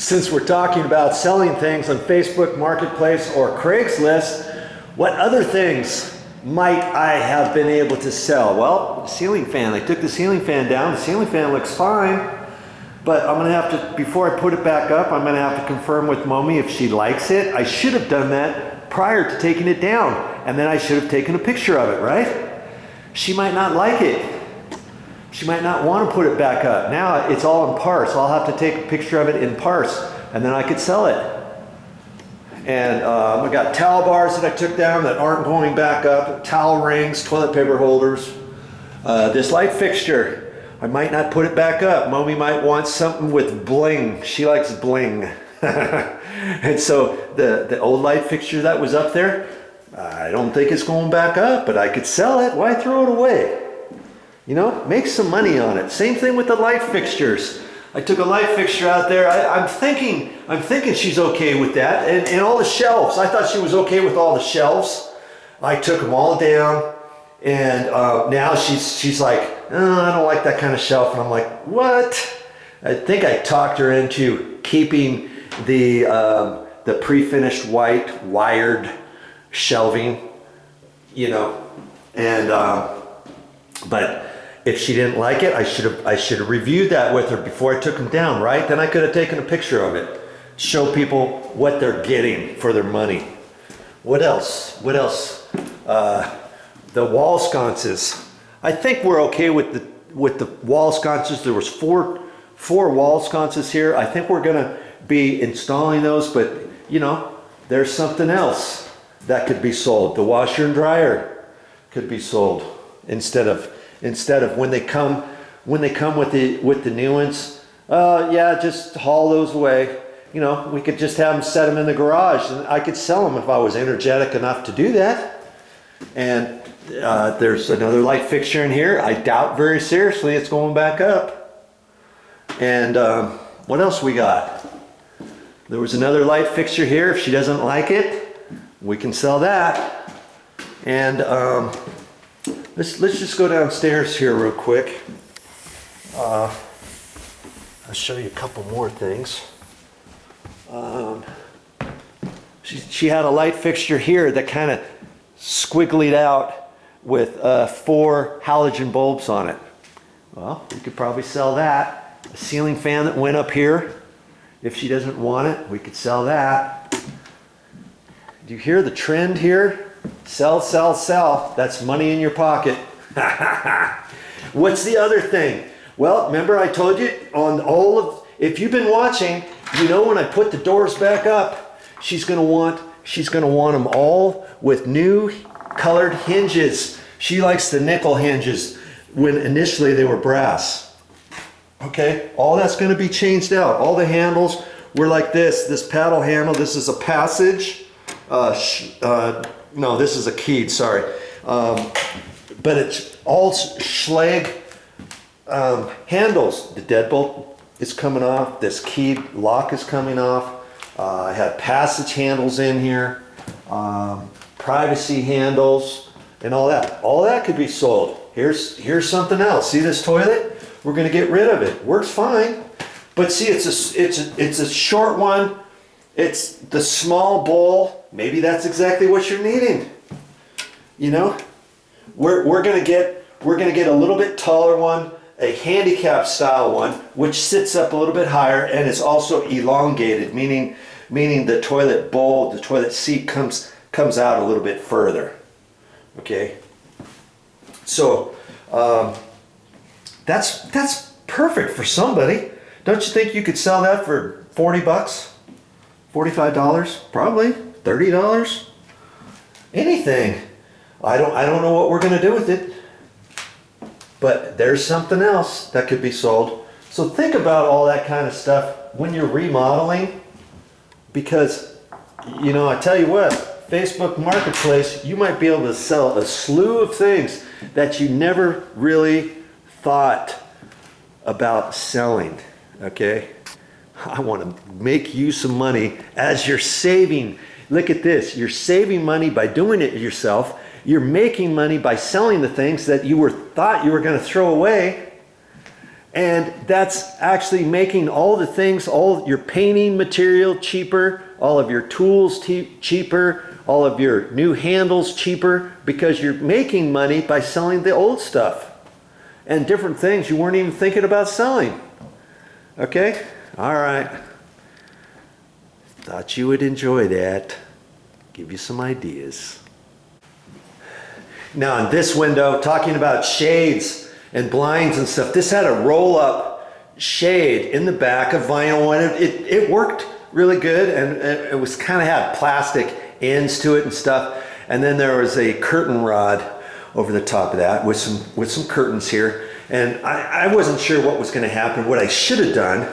Since we're talking about selling things on Facebook Marketplace or Craigslist, what other things might I have been able to sell? Well, ceiling fan. I took the ceiling fan down. The ceiling fan looks fine, but I'm gonna have to, before I put it back up, I'm gonna have to confirm with Mommy if she likes it. I should have done that prior to taking it down, and then I should have taken a picture of it, right? She might not like it. She might not want to put it back up. Now it's all in parts. I'll have to take a picture of it in parts, and then I could sell it. And I got towel bars that I took down that aren't going back up, towel rings, toilet paper holders. This light fixture, I might not put it back up. Mommy might want something with bling. She likes bling. And so the old light fixture that was up there, I don't think it's going back up, but I could sell it. Why throw it away? You know, make some money on it. Same thing with the light fixtures. I took a light fixture out there. I'm thinking she's okay with that. And all the shelves, I thought she was okay with all the shelves. I took them all down, and now she's like, oh, I don't like that kind of shelf. And I'm like, what? I think I talked her into keeping the pre-finished white wired shelving, you know, and but if she didn't like it, I should have reviewed that with her before I took them down, right? Then I could have taken a picture of it, show people what they're getting for their money. What else? What else? The wall sconces. I think we're okay with the wall sconces. There was four wall sconces here. I think we're gonna be installing those, but you know, there's something else that could be sold. The washer and dryer could be sold instead of when they come with the new ones. Yeah, just haul those away. You know, we could just have them, set them in the garage, and I could sell them if I was energetic enough to do that. And there's another light fixture in here. I doubt very seriously it's going back up. And what else we got? There was another light fixture here. If she doesn't like it, we can sell that. And let's just go downstairs here real quick. I'll show you a couple more things. She had a light fixture here that kind of squigglied out with 4 halogen bulbs on it. Well, we could probably sell that. A ceiling fan that went up here. If she doesn't want it, we could sell that. Do you hear the trend here? Sell, sell, sell. That's money in your pocket. What's the other thing? Well, remember I told you on all of, if you've been watching, you know when I put the doors back up, she's gonna want them all with new colored hinges. She likes the nickel hinges when initially they were brass. Okay, all that's gonna be changed out. All the handles were like this paddle handle. This is a passage. No, this is a keyed, sorry. But it's all Schlag handles. The deadbolt is coming off. This keyed lock is coming off. I had passage handles in here, privacy handles, and all that. All that could be sold. Here's something else. See this toilet? We're gonna get rid of it. Works fine, but see, it's a short one. It's the small bowl. Maybe that's exactly what you're needing. You know, we're gonna get a little bit taller one, a handicap style one, which sits up a little bit higher and is also elongated, meaning the toilet bowl, the toilet seat comes out a little bit further. Okay, so that's perfect for somebody. Don't you think you could sell that for 40 bucks? $45? Probably. $30? Anything. I don't know what we're going to do with it. But there's something else that could be sold. So think about all that kind of stuff when you're remodeling, because, you know, I tell you what, Facebook Marketplace, you might be able to sell a slew of things that you never really thought about selling. Okay? I want to make you some money as you're saving. Look at this. You're saving money by doing it yourself. You're making money by selling the things that you thought you were going to throw away. And that's actually making all the things, all your painting material cheaper, all of your tools cheaper, all of your new handles cheaper, because you're making money by selling the old stuff and different things you weren't even thinking about selling. Okay? All right. Thought you would enjoy that. Give you some ideas. Now in this window, talking about shades and blinds and stuff, this had a roll-up shade in the back of vinyl, and it worked really good, and it was kind of had plastic ends to it and stuff. And then there was a curtain rod over the top of that with some curtains here. And I wasn't sure what was going to happen. What I should have done,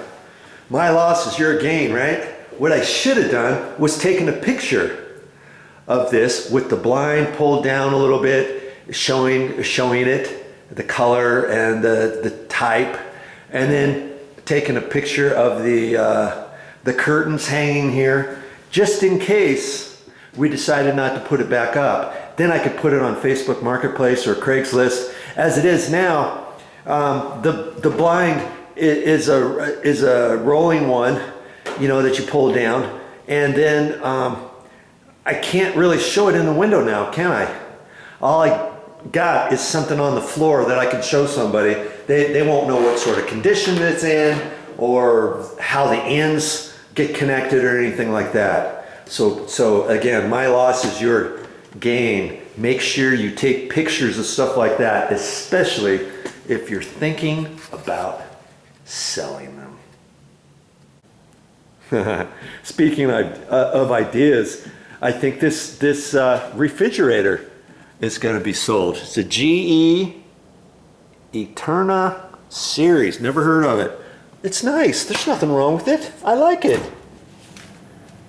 my loss is your gain, right? What I should have done was taken a picture of this with the blind pulled down a little bit, showing it, the color and the type, and then taking a picture of the curtains hanging here, just in case we decided not to put it back up. Then I could put it on Facebook Marketplace or Craigslist. As it is now, the blind is a rolling one, you know, that you pull down, and then I can't really show it in the window now, can I? All I got is something on the floor that I can show somebody. They won't know what sort of condition it's in or how the ends get connected or anything like that. So again, my loss is your gain. Make sure you take pictures of stuff like that, especially if you're thinking about selling them. Speaking of ideas, I think this refrigerator is going to be sold. It's a GE Eterna series. Never heard of it. It's nice. There's nothing wrong with it. I like it.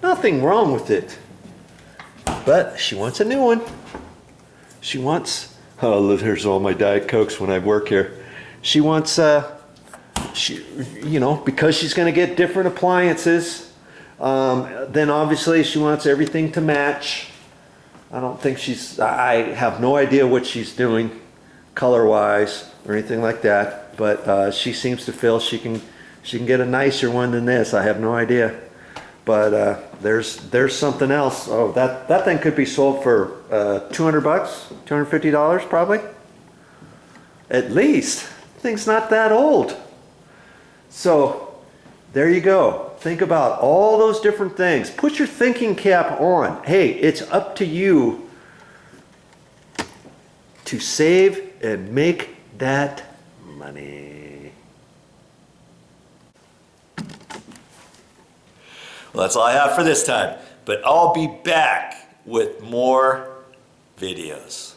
Nothing wrong with it. But she wants a new one. She wants, oh, there's all my Diet Cokes when I work here. She wants, you know, because she's going to get different appliances, then obviously she wants everything to match. I don't think I have no idea what she's doing color-wise or anything like that, but she seems to feel she can get a nicer one than this. I have no idea. But there's something else. Oh, that thing could be sold for $200, $250 probably. At least. The thing's not that old. So there you go. Think about all those different things. Put your thinking cap on. Hey, it's up to you to save and make that money. Well, that's all I have for this time, but I'll be back with more videos.